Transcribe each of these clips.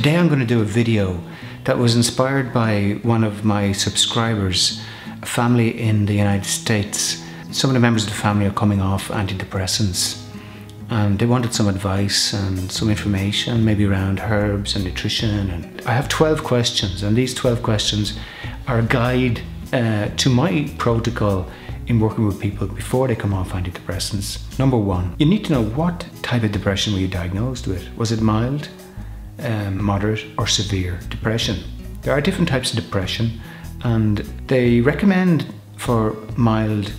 Today I'm going to do a video that was inspired by one of my subscribers, a family in the United States. Some of the members of the family are coming off antidepressants and they wanted some advice and some information, maybe around herbs and nutrition. And I have 12 questions, and these 12 questions are a guide to my protocol in working with people before they come off antidepressants. Number one, you need to know what type of depression were you diagnosed with. Was it mild, moderate or severe depression? There are different types of depression, and they recommend for mild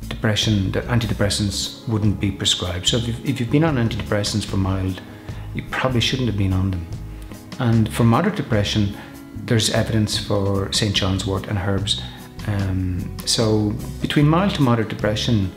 depression that antidepressants wouldn't be prescribed. So if you've been on antidepressants for mild, you probably shouldn't have been on them. And for moderate depression, there's evidence for St. John's wort and herbs. So between mild to moderate depression,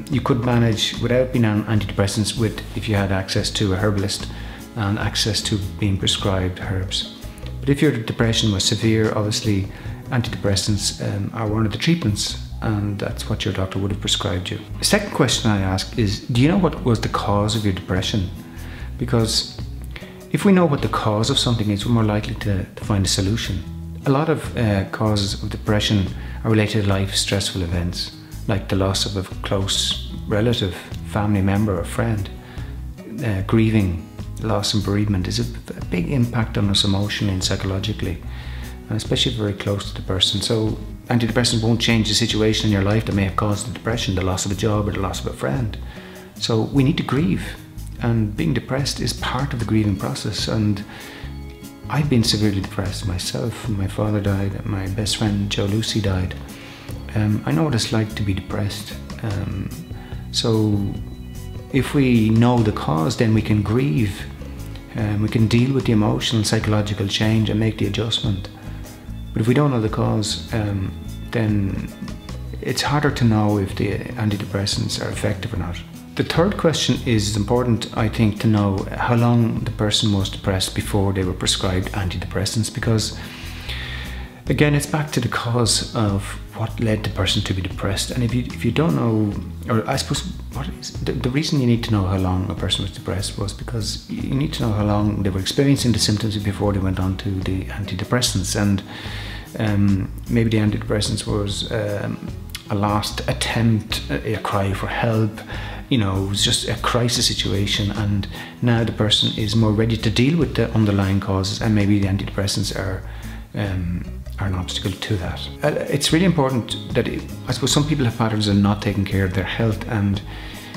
you could manage without being on antidepressants if you had access to a herbalist and access to being prescribed herbs. But if your depression was severe, obviously antidepressants are one of the treatments, and that's what your doctor would have prescribed you. The second question I ask is, do you know what was the cause of your depression? Because if we know what the cause of something is, we're more likely to find a solution. A lot of causes of depression are related to life stressful events, like the loss of a close relative, family member or friend. Grieving, loss and bereavement is a big impact on us emotionally and psychologically, and especially if we're very close to the person. So antidepressants won't change the situation in your life that may have caused the depression, the loss of a job or the loss of a friend. So we need to grieve, and being depressed is part of the grieving process. And I've been severely depressed myself. My father died, my best friend Jo Lucy died. I know what it's like to be depressed. So if we know the cause, then we can grieve. We can deal with the emotional and psychological change and make the adjustment. But if we don't know the cause, then it's harder to know if the antidepressants are effective or not. The third question is important, I think, to know how long the person was depressed before they were prescribed antidepressants, because again, it's back to the cause of what led the person to be depressed. And if you don't know, or I suppose the reason you need to know how long a person was depressed was because you need to know how long they were experiencing the symptoms before they went on to the antidepressants. And maybe the antidepressants was a last attempt, a cry for help. You know, it was just a crisis situation, and now the person is more ready to deal with the underlying causes, and maybe the antidepressants are an obstacle to that. It's really important that I suppose some people have patterns of not taking care of their health, and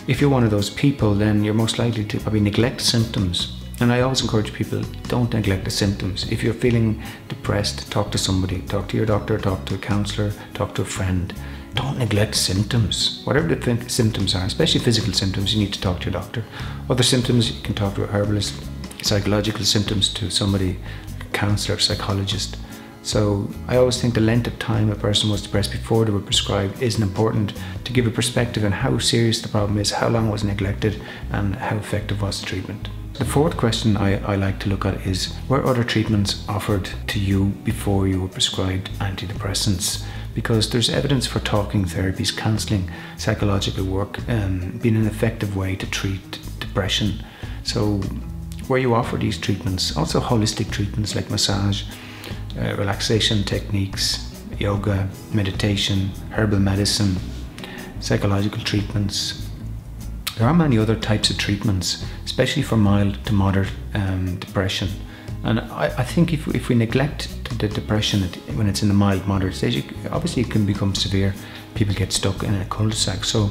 if you're one of those people, then you're most likely to probably neglect symptoms. And I always encourage people, don't neglect the symptoms. If you're feeling depressed, talk to somebody, talk to your doctor, talk to a counsellor, talk to a friend. Don't neglect symptoms. Whatever the symptoms are, especially physical symptoms, you need to talk to your doctor. Other symptoms, you can talk to a herbalist. Psychological symptoms, to somebody, a counsellor, psychologist. So I always think the length of time a person was depressed before they were prescribed is important to give a perspective on how serious the problem is, how long it was neglected, and how effective was the treatment. The fourth question I like to look at is, were other treatments offered to you before you were prescribed antidepressants? Because there's evidence for talking therapies, counselling, psychological work being an effective way to treat depression. So were you offered these treatments? Also holistic treatments like massage, relaxation techniques, yoga, meditation, herbal medicine, psychological treatments. There are many other types of treatments, especially for mild to moderate depression. And I think if we neglect the depression when it's in the mild, moderate stage, obviously it can become severe. People get stuck in a cul-de-sac. So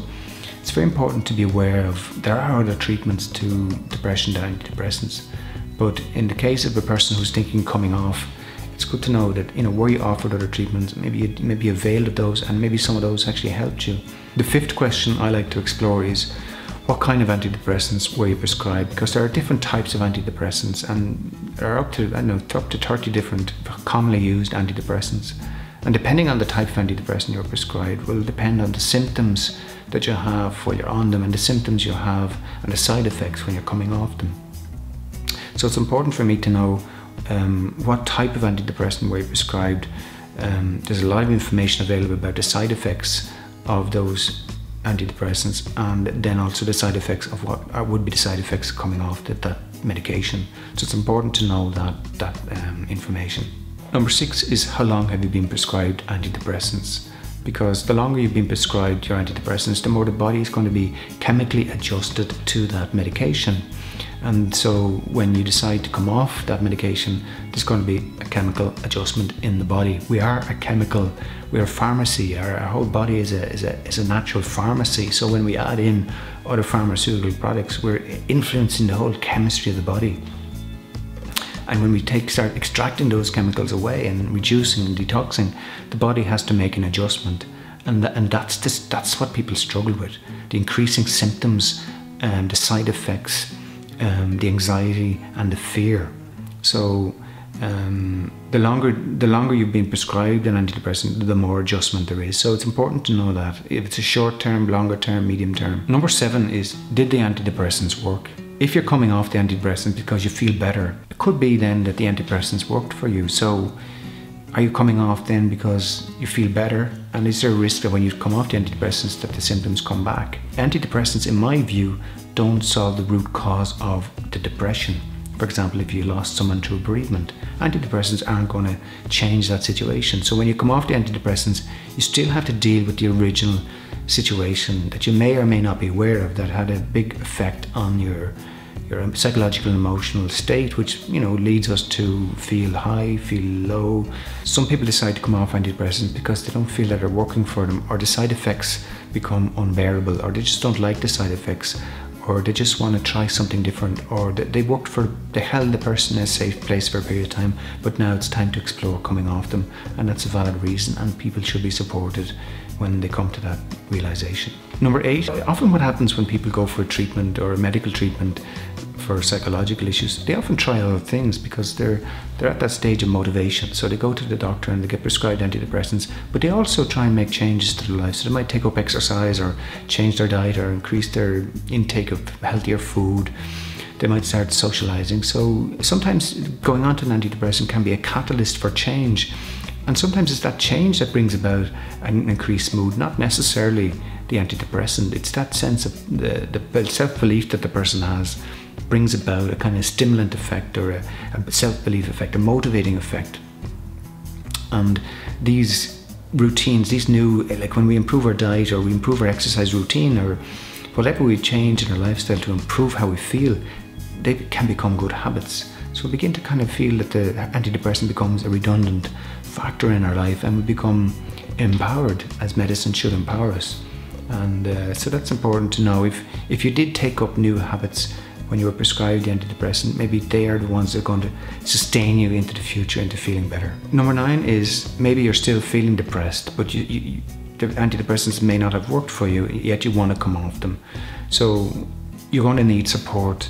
it's very important to be aware of, there are other treatments to depression than antidepressants. But in the case of a person who's thinking coming off, it's good to know that, you know, were you offered other treatments, maybe you availed of those, and maybe some of those actually helped you. The fifth question I like to explore is, what kind of antidepressants were you prescribed? Because there are different types of antidepressants, and there are up to 30 different commonly used antidepressants. And depending on the type of antidepressant you're prescribed will depend on the symptoms that you have while you're on them, and the symptoms you have and the side effects when you're coming off them. So it's important for me to know what type of antidepressant were you prescribed. There's a lot of information available about the side effects of those antidepressants, and then also the side effects of what would be the side effects coming off that medication. So it's important to know that information. Number 6 is how long have you been prescribed antidepressants? Because the longer you've been prescribed your antidepressants, the more the body is going to be chemically adjusted to that medication. And so when you decide to come off that medication, there's going to be a chemical adjustment in the body. We are a chemical, we're a pharmacy. Our whole body is a natural pharmacy. So when we add in other pharmaceutical products, we're influencing the whole chemistry of the body. And when we start extracting those chemicals away and reducing and detoxing, the body has to make an adjustment. And that's what people struggle with. The increasing symptoms, the side effects, the anxiety and the fear. So the longer you've been prescribed an antidepressant, the more adjustment there is. So it's important to know that if it's a short term, longer term, medium term. Number 7 is, did the antidepressants work? If you're coming off the antidepressant because you feel better, it could be then that the antidepressants worked for you. So are you coming off then because you feel better? And is there a risk that when you come off the antidepressants that the symptoms come back? Antidepressants, in my view, don't solve the root cause of the depression. For example, if you lost someone to a bereavement, antidepressants aren't going to change that situation. So when you come off the antidepressants, you still have to deal with the original situation that you may or may not be aware of that had a big effect on your psychological and emotional state, which leads us to feel high, feel low. Some people decide to come off antidepressants because they don't feel that they're working for them, or the side effects become unbearable, or they just don't like the side effects, or they just want to try something different, or they held the person in a safe place for a period of time, but now it's time to explore coming off them, and that's a valid reason, and people should be supported when they come to that realization. Number 8, often what happens when people go for a treatment or a medical treatment for psychological issues, they often try other things because they're at that stage of motivation. So they go to the doctor and they get prescribed antidepressants, but they also try and make changes to their life. So they might take up exercise or change their diet or increase their intake of healthier food. They might start socializing. So sometimes going on to an antidepressant can be a catalyst for change. And sometimes it's that change that brings about an increased mood, not necessarily the antidepressant. It's that sense of the self-belief that the person has brings about a kind of stimulant effect, or a self-belief effect, a motivating effect. And these routines, these new, like when we improve our diet or we improve our exercise routine, or whatever we change in our lifestyle to improve how we feel, they can become good habits. So we begin to kind of feel that the antidepressant becomes a redundant factor in our life, and we become empowered, as medicine should empower us. And so that's important to know. If you did take up new habits when you were prescribed the antidepressant, maybe they are the ones that are going to sustain you into the future, into feeling better. Number 9 is, maybe you're still feeling depressed, but the antidepressants may not have worked for you, yet you want to come off them. So you're going to need support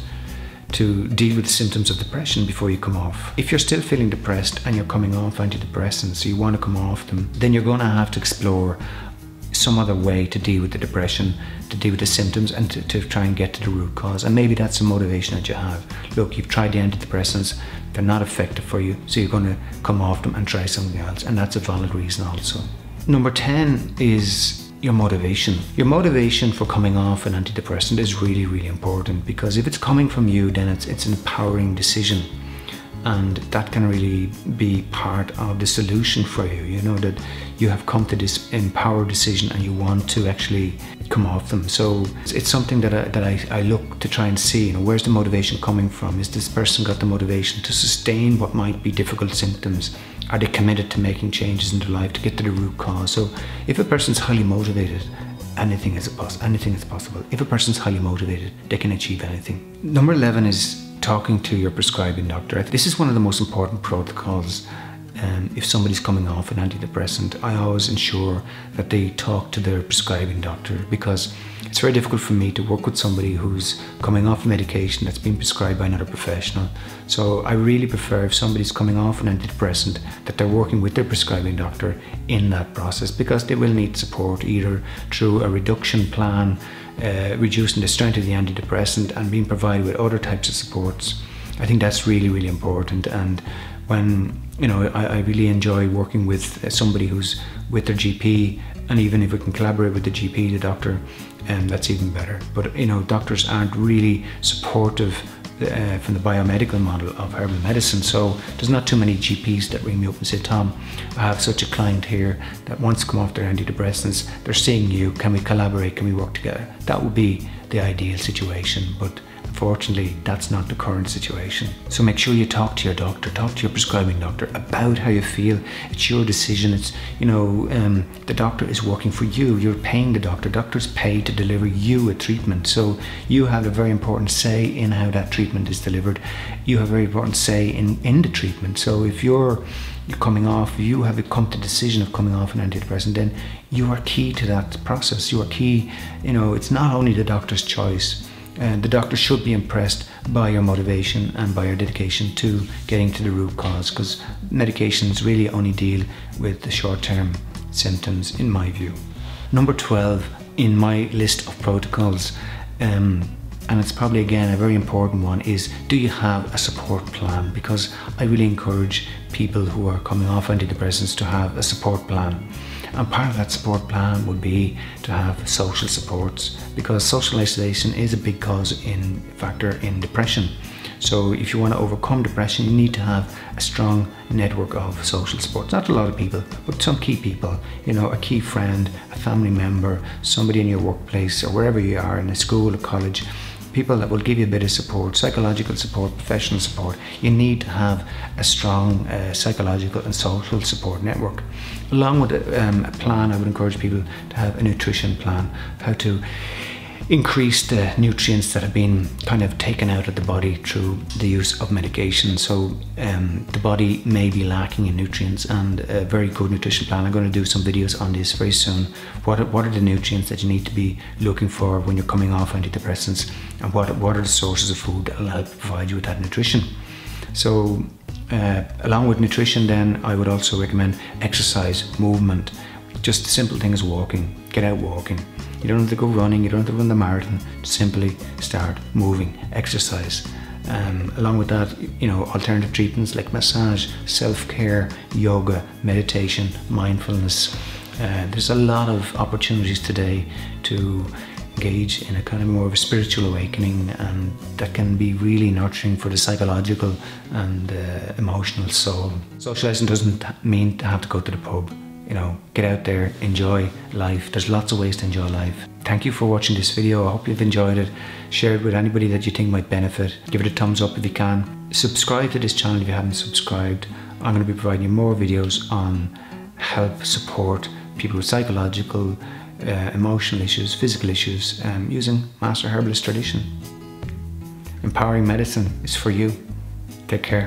to deal with the symptoms of depression before you come off. If you're still feeling depressed and you're coming off antidepressants, so you want to come off them, then you're going to have to explore some other way to deal with the depression, to deal with the symptoms, and to try and get to the root cause. And maybe that's a motivation that you have. Look, you've tried the antidepressants, they're not effective for you, so you're going to come off them and try something else, and that's a valid reason also. Number 10 is your motivation. Your motivation for coming off an antidepressant is really, really important, because if it's coming from you, then it's an empowering decision. And that can really be part of the solution for you, you know, that you have come to this empowered decision and you want to actually come off them. So it's something that I look to try and see, you know, where's the motivation coming from? Is this person got the motivation to sustain what might be difficult symptoms? Are they committed to making changes in their life to get to the root cause? So if a person's highly motivated, anything is possible. If a person's highly motivated, they can achieve anything. Number 11 is talking to your prescribing doctor. This is one of the most important protocols. If somebody's coming off an antidepressant, I always ensure that they talk to their prescribing doctor, because it's very difficult for me to work with somebody who's coming off a medication that's been prescribed by another professional. So I really prefer, if somebody's coming off an antidepressant, that they're working with their prescribing doctor in that process, because they will need support either through a reduction plan, reducing the strength of the antidepressant, and being provided with other types of supports. I think that's really, really important. And when, you know, I really enjoy working with somebody who's with their GP, and even if we can collaborate with the GP, the doctor, that's even better. But, you know, doctors aren't really supportive from the biomedical model of herbal medicine. So there's not too many GPs that ring me up and say, Tom, I have such a client here that wants to come off their antidepressants. They're seeing you. Can we collaborate? Can we work together? That would be the ideal situation, but unfortunately, that's not the current situation. So make sure you talk to your doctor, talk to your prescribing doctor about how you feel. It's your decision. It's, the doctor is working for you. You're paying the doctor. Doctors pay to deliver you a treatment. So you have a very important say in how that treatment is delivered. You have a very important say in the treatment. So if you're coming off, you have come to the decision of coming off an antidepressant, then you are key to that process. You are key. It's not only the doctor's choice. The doctor should be impressed by your motivation and by your dedication to getting to the root cause, because medications really only deal with the short-term symptoms, in my view. Number 12 in my list of protocols, and it's probably again a very important one, is do you have a support plan? Because I really encourage people who are coming off antidepressants to have a support plan. And part of that support plan would be to have social supports, because social isolation is a big factor in depression. So if you want to overcome depression, you need to have a strong network of social supports. Not a lot of people, but some key people, a key friend, a family member, somebody in your workplace or wherever you are, in a school or college, people that will give you a bit of support, psychological support, professional support. You need to have a strong psychological and social support network. Along with a plan, I would encourage people to have a nutrition plan, how to increase the nutrients that have been kind of taken out of the body through the use of medication. So the body may be lacking in nutrients, and a very good nutrition plan. I'm going to do some videos on this very soon. What are the nutrients that you need to be looking for when you're coming off antidepressants, and what are the sources of food that will help provide you with that nutrition? So along with nutrition, then I would also recommend exercise, movement. Just the simple thing as walking. Get out walking. You don't have to go running, you don't have to run the marathon. Simply start moving, exercise. Along with that, alternative treatments like massage, self-care, yoga, meditation, mindfulness. There's a lot of opportunities today to engage in a kind of more of a spiritual awakening, and that can be really nurturing for the psychological and emotional soul. Socializing doesn't mean to have to go to the pub. Get out there, enjoy life. There's lots of ways to enjoy life. Thank you for watching this video. I hope you've enjoyed it. Share it with anybody that you think might benefit. Give it a thumbs up if you can. Subscribe to this channel if you haven't subscribed. I'm going to be providing you more videos on help support people with psychological, emotional issues, physical issues, using master herbalist tradition. Empowering medicine is for you. Take care.